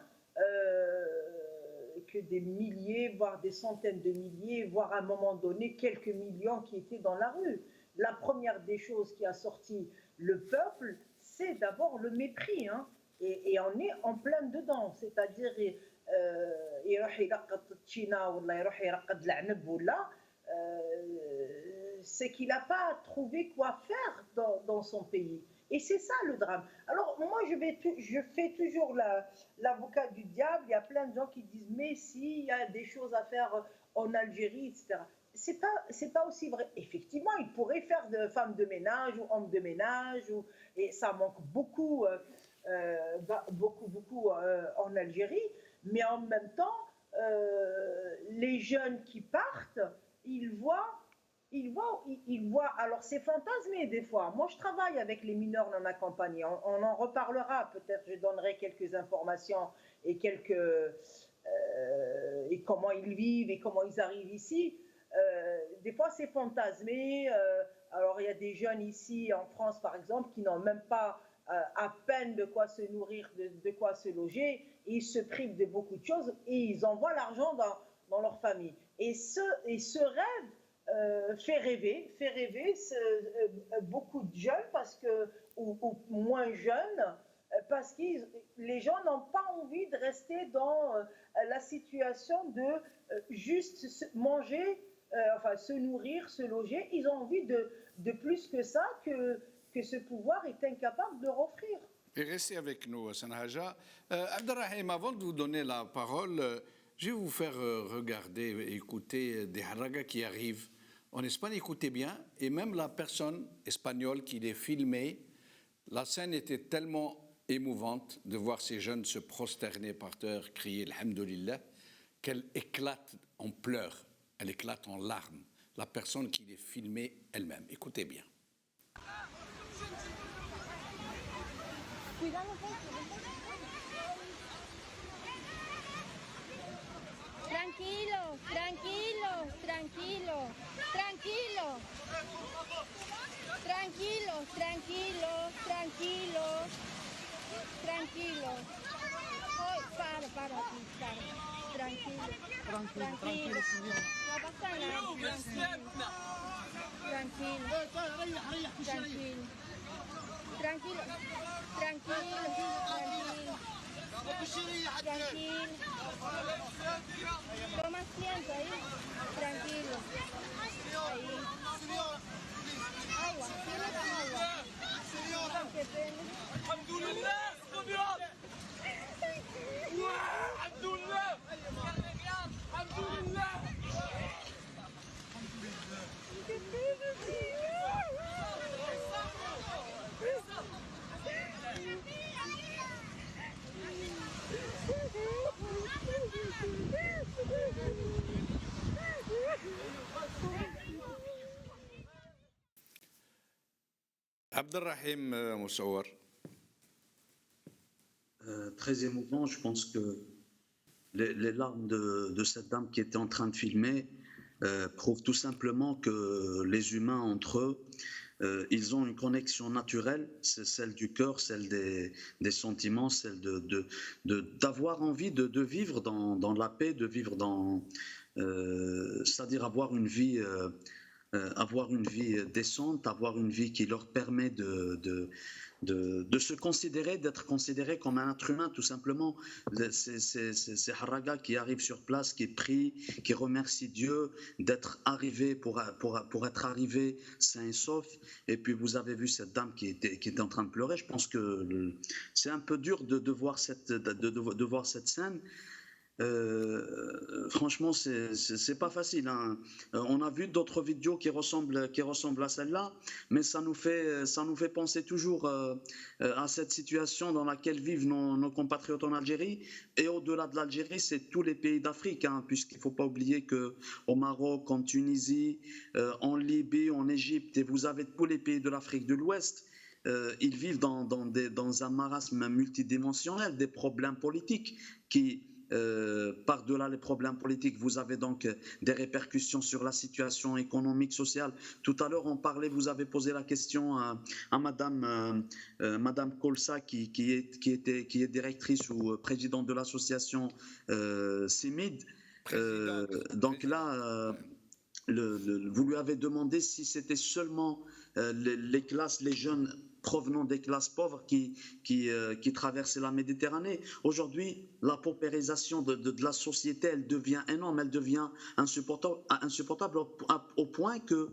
que des milliers, voire des centaines de milliers, voire à un moment donné quelques millions qui étaient dans la rue. La première des choses qui a sorti le peuple, c'est d'abord le mépris. Hein. Et on est en plein dedans. C'est-à-dire, c'est qu'il n'a pas trouvé quoi faire dans son pays. Et c'est ça le drame. Alors moi, je fais toujours l'avocat du diable. Il y a plein de gens qui disent mais si, il y a des choses à faire en Algérie, etc. C'est pas aussi vrai. Effectivement, il pourrait faire de femmes de ménage ou hommes de ménage, et ça manque beaucoup, beaucoup en Algérie. Mais en même temps, les jeunes qui partent, ils voient. Alors c'est fantasmé des fois. Moi, je travaille avec les mineurs non accompagnés. On en reparlera. Peut-être je donnerai quelques informations et et comment ils vivent et comment ils arrivent ici. Des fois, c'est fantasmé. Alors, il y a des jeunes ici en France, par exemple, qui n'ont même pas à peine de quoi se nourrir, de quoi se loger. Et ils se privent de beaucoup de choses et ils envoient l'argent dans leur famille. Et ce rêve fait rêver beaucoup de jeunes ou moins jeunes, parce que les gens n'ont pas envie de rester dans la situation de juste manger, enfin se nourrir, se loger. Ils ont envie de plus que ça, que ce pouvoir est incapable de leur offrir. Et restez avec nous, Sanhaja. Abdelrahim, avant de vous donner la parole, je vais vous faire regarder, écouter des haragas qui arrivent en Espagne. Écoutez bien, et même la personne espagnole qui les filmait, la scène était tellement émouvante de voir ces jeunes se prosterner par terre, crier Alhamdulillah, qu'elle éclate en pleurs, elle éclate en larmes, la personne qui les filmait elle-même. Écoutez bien. Tranquilo, tranquilo, tranquilo, tranquilo. Tranquilo, tranquilo, tranquilo, tranquilo. Oh, para aquí, para. Tranquilo, tranquilo. No pasa nada. Tranquilo, tranquilo. Tranquilo, tranquilo, tranquilo. Tranquilo. Toma asiento ahí. Tranquilo. Ahí. Agua. ¿Tienes agua? Qué pena. Alhamdulillah, Alhamdulillah. Alhamdulillah. Qué pena, Abdelrahim Moussaour. Très émouvant. Je pense que les larmes de cette dame qui était en train de filmer prouvent tout simplement que les humains entre eux, ils ont une connexion naturelle, c'est celle du cœur, celle des sentiments, celle d'avoir envie de vivre dans la paix, de vivre c'est-à-dire avoir une vie décente, avoir une vie qui leur permet de se considérer, d'être considéré comme un être humain, tout simplement. C'est Haraga qui arrive sur place, qui prie, qui remercie Dieu d'être arrivé pour être arrivé sain et sauf. Et puis vous avez vu cette dame qui était en train de pleurer. Je pense que c'est un peu dur de voir cette scène. Franchement, c'est pas facile, hein. On a vu d'autres vidéos qui ressemblent à celle-là, mais ça nous fait penser toujours à cette situation dans laquelle vivent nos compatriotes en Algérie. Et au-delà de l'Algérie, c'est tous les pays d'Afrique, hein, puisqu'il ne faut pas oublier que au Maroc, en Tunisie, en Libye, en Égypte, et vous avez tous les pays de l'Afrique de l'Ouest. Ils vivent dans un marasme multidimensionnel, des problèmes politiques qui par-delà les problèmes politiques, vous avez donc des répercussions sur la situation économique, sociale. Tout à l'heure, on parlait, vous avez posé la question à Madame Kolsa, qui est directrice ou présidente de l'association CIMID. Donc là, vous lui avez demandé si c'était seulement les classes, les jeunes provenant des classes pauvres qui traversaient la Méditerranée. Aujourd'hui, la paupérisation de la société, elle devient énorme, elle devient insupportable au point que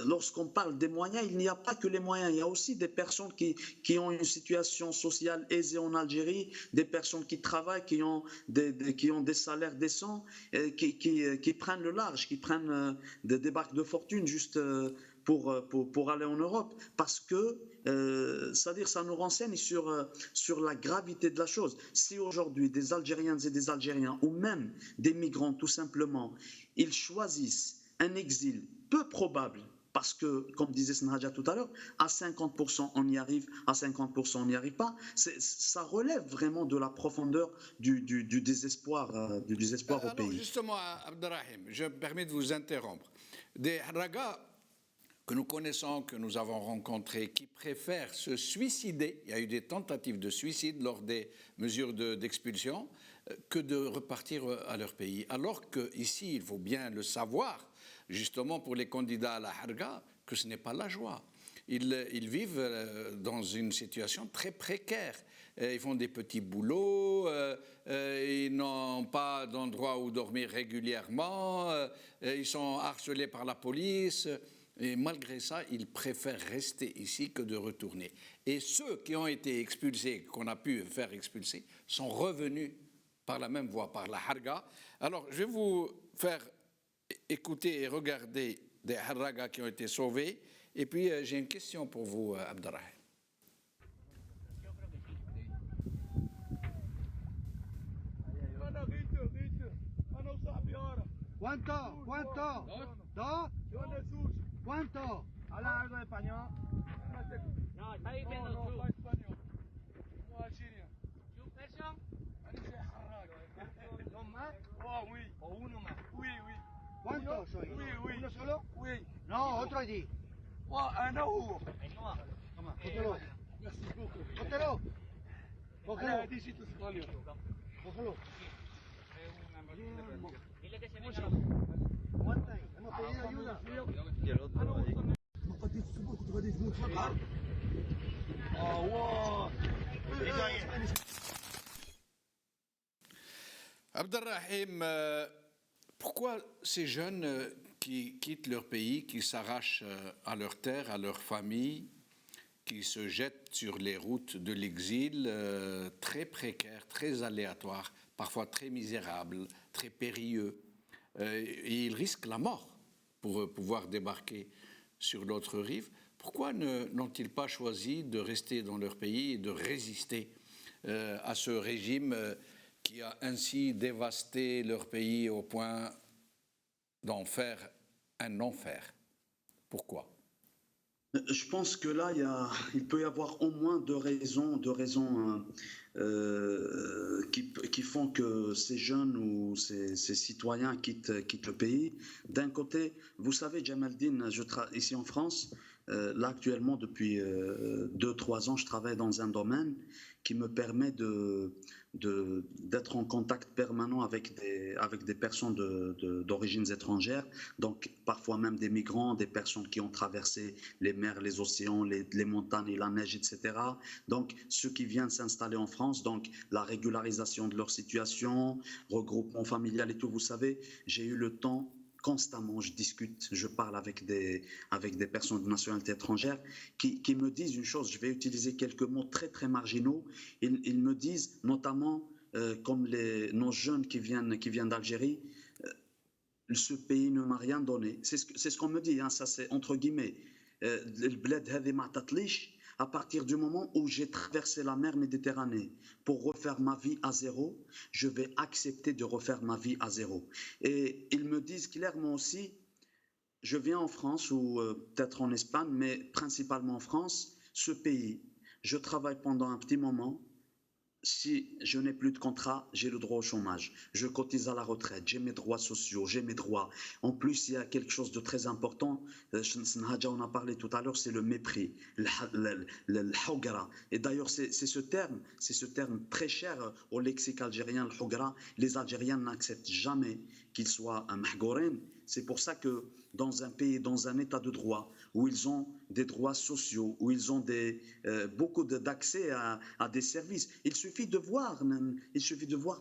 lorsqu'on parle des moyens, il n'y a pas que les moyens, il y a aussi des personnes qui ont une situation sociale aisée en Algérie, des personnes qui travaillent, qui ont des salaires décents, qui prennent le large, qui prennent des barques de fortune juste pour aller en Europe, parce que c'est-à-dire ça nous renseigne sur la gravité de la chose. Si aujourd'hui des Algériennes et des Algériens, ou même des migrants tout simplement, ils choisissent un exil peu probable, parce que, comme disait Snahadja tout à l'heure, à 50% on y arrive, à 50% on n'y arrive pas, ça relève vraiment de la profondeur du désespoir au pays. Alors justement, Abderrahim, je me permets de vous interrompre. Des Haragas que nous connaissons, que nous avons rencontrés, qui préfèrent se suicider, il y a eu des tentatives de suicide lors des mesures d'expulsion, que de repartir à leur pays. Alors qu'ici, il faut bien le savoir, justement pour les candidats à la Harga, que ce n'est pas la joie. Ils vivent dans une situation très précaire. Ils font des petits boulots, ils n'ont pas d'endroit où dormir régulièrement, ils sont harcelés par la police. Et malgré ça, ils préfèrent rester ici que de retourner. Et ceux qui ont été expulsés, qu'on a pu faire expulser, sont revenus par la même voie, par la Harga. Alors, je vais vous faire écouter et regarder des Haragas qui ont été sauvés. Et puis, j'ai une question pour vous, Abderrahim. ¿Cuánto? Habla algo de español. No, está diciendo tú. No, español. No, Algeria. ¿Tu version? ¿Dos más? Oh, oui. ¿O uno más? Oui, oui. ¿Cuánto soy? Oui, oui. ¿Uno solo? Oui. No, otro allí. Oh, أنا هو. Toma, cógelo. Cógelo. Cógelo. هذه tu español. Cógelo. Dile que se venga. Aguanta ahí. Hemos pedido ayuda. Y el otro allí. Abderrahim, pourquoi ces jeunes qui quittent leur pays, qui s'arrachent à leur terre, à leur famille, qui se jettent sur les routes de l'exil, très précaires, très aléatoires, parfois très misérables, très périlleux, et ils risquent la mort pour pouvoir débarquer sur l'autre rive, pourquoi n'ont-ils pas choisi de rester dans leur pays et de résister à ce régime qui a ainsi dévasté leur pays au point d'en faire un enfer? Pourquoi? Je pense que là, il peut y avoir au moins deux raisons qui font que ces jeunes ou ces citoyens quittent le pays. D'un côté, vous savez, Jamaldine, ici en France, là actuellement depuis 2-3 ans, je travaille dans un domaine qui me permet d'être en contact permanent avec des personnes d'origines étrangères, donc parfois même des migrants, des personnes qui ont traversé les mers, les océans, les montagnes et la neige, etc. Donc ceux qui viennent s'installer en France, donc la régularisation de leur situation, regroupement familial et tout, vous savez, j'ai eu le temps. Constamment, je discute, je parle avec des personnes de nationalité étrangère qui me disent une chose, je vais utiliser quelques mots très très marginaux, ils me disent notamment comme nos jeunes qui viennent d'Algérie, ce pays ne m'a rien donné. C'est ce qu'on me dit, hein, ça c'est entre guillemets. البلاد هذه ما عطاتليش. À partir du moment où j'ai traversé la mer Méditerranée pour refaire ma vie à zéro, je vais accepter de refaire ma vie à zéro. Et ils me disent clairement aussi, je viens en France ou peut-être en Espagne, mais principalement en France, ce pays, je travaille pendant un petit moment. Si je n'ai plus de contrat, j'ai le droit au chômage. Je cotise à la retraite, j'ai mes droits sociaux, j'ai mes droits. En plus, il y a quelque chose de très important. On a parlé tout à l'heure, c'est le mépris, le hawgara. Et d'ailleurs, c'est ce terme très cher au lexique algérien, le hawgara. Les Algériens n'acceptent jamais qu'il soit un mahgouren. C'est pour ça que dans un pays, dans un état de droit, où ils ont des droits sociaux, où ils ont beaucoup d'accès à des services. Il suffit de voir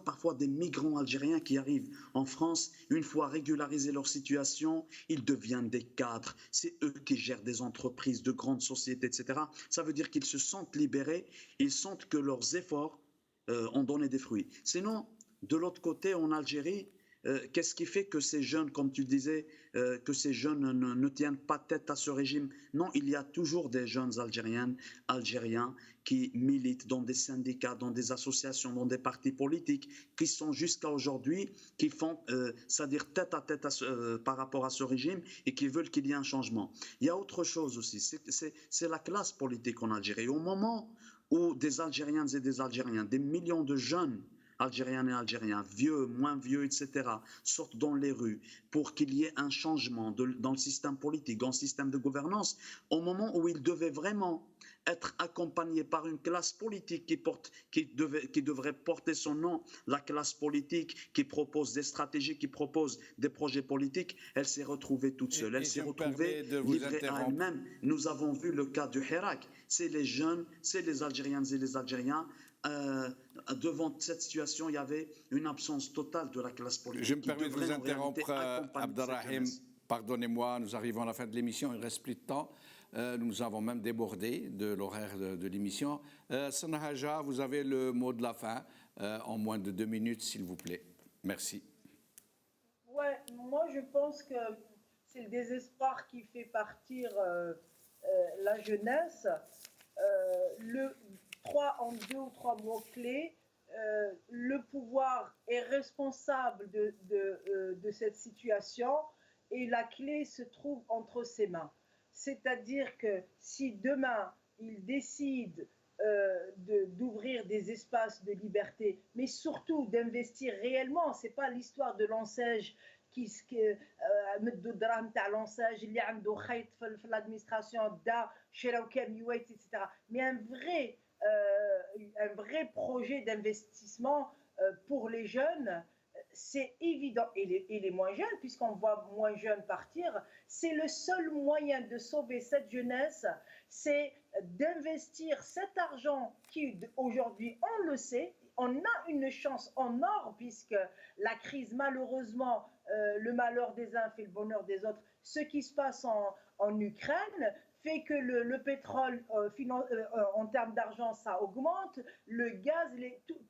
parfois des migrants algériens qui arrivent en France, une fois régularisée leur situation, ils deviennent des cadres. C'est eux qui gèrent des entreprises, de grandes sociétés, etc. Ça veut dire qu'ils se sentent libérés, ils sentent que leurs efforts ont donné des fruits. Sinon, de l'autre côté, en Algérie, qu'est-ce qui fait que ces jeunes, comme tu disais, que ces jeunes ne tiennent pas tête à ce régime? Non, il y a toujours des jeunes Algériens qui militent dans des syndicats, dans des associations, dans des partis politiques, qui sont jusqu'à aujourd'hui, qui font, c'est-à-dire tête à tête par rapport à ce régime et qui veulent qu'il y ait un changement. Il y a autre chose aussi, c'est la classe politique en Algérie. Au moment où des Algériennes et des Algériens, des millions de jeunes Algériennes et Algériens, vieux, moins vieux, etc., sortent dans les rues pour qu'il y ait un changement dans le système politique, dans le système de gouvernance, au moment où ils devaient vraiment être accompagnés par une classe politique qui devrait porter son nom, la classe politique qui propose des stratégies, qui propose des projets politiques, elle s'est retrouvée toute seule. Elle s'est retrouvée livrée à elle-même. Nous avons vu le cas du Hirak. C'est les jeunes, c'est les Algériennes et les Algériens. Devant cette situation, il y avait une absence totale de la classe politique. Je me permets de vous interrompre, Abderrahim. Pardonnez-moi, nous arrivons à la fin de l'émission, il ne reste plus de temps. Nous avons même débordé de l'horaire de l'émission. Sanna Haja, vous avez le mot de la fin en moins de 2 minutes, s'il vous plaît. Merci. Ouais, moi je pense que c'est le désespoir qui fait partir la jeunesse. En 2 ou 3 mots-clés, le pouvoir est responsable de cette situation et la clé se trouve entre ses mains. C'est-à-dire que si demain, il décide d'ouvrir des espaces de liberté, mais surtout d'investir réellement, ce n'est pas l'histoire de l'enseigne مدوا الدراهم تاع لونساج اللي عنده خيط في l'administration دا شراو كاميوات etc. Mais un vrai projet d'investissement pour les jeunes, c'est évident, et les moins jeunes, puisqu'on voit moins jeunes partir, c'est le seul moyen de sauver cette jeunesse, c'est d'investir cet argent qui, aujourd'hui, on le sait, on a une chance en or, puisque la crise, malheureusement, le malheur des uns fait le bonheur des autres, ce qui se passe en Ukraine fait que le pétrole, en termes d'argent, ça augmente, le gaz,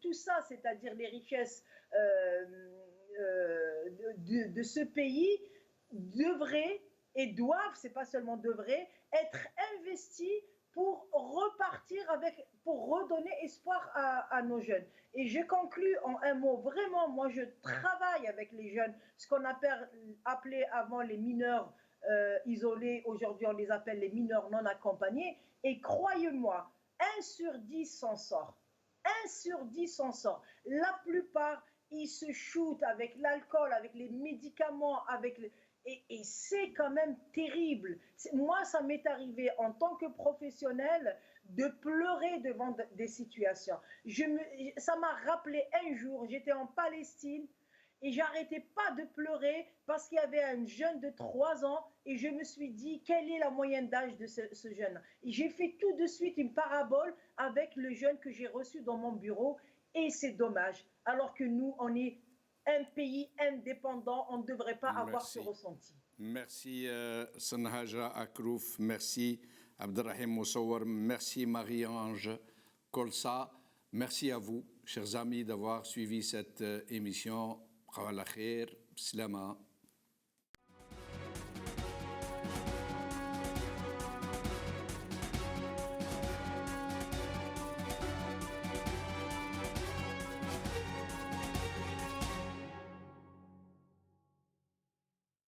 tout ça, c'est-à-dire les richesses de ce pays, devraient et doivent, c'est pas seulement devraient, être investis pour repartir pour redonner espoir à nos jeunes. Et je conclus en un mot, vraiment, moi je travaille avec les jeunes, ce qu'on appelait avant les mineurs isolés, aujourd'hui on les appelle les mineurs non accompagnés, et croyez-moi, 1 sur 10 s'en sort. 1 sur 10 s'en sort. La plupart, ils se shootent avec l'alcool, avec les médicaments, et c'est quand même terrible. Moi, ça m'est arrivé en tant que professionnel de pleurer devant des situations. Ça m'a rappelé un jour, j'étais en Palestine et j'arrêtais pas de pleurer parce qu'il y avait un jeune de 3 ans et je me suis dit, quelle est la moyenne d'âge de ce jeune? Et j'ai fait tout de suite une parabole avec le jeune que j'ai reçu dans mon bureau et c'est dommage. Alors que nous, on est un pays indépendant, on ne devrait pas avoir ce ressenti. Merci Sanna Haja Akrouf, merci Abderrahim Moussaour, merci Marie-Ange Kolsa. Merci à vous, chers amis, d'avoir suivi cette émission. Khawala khair, slama.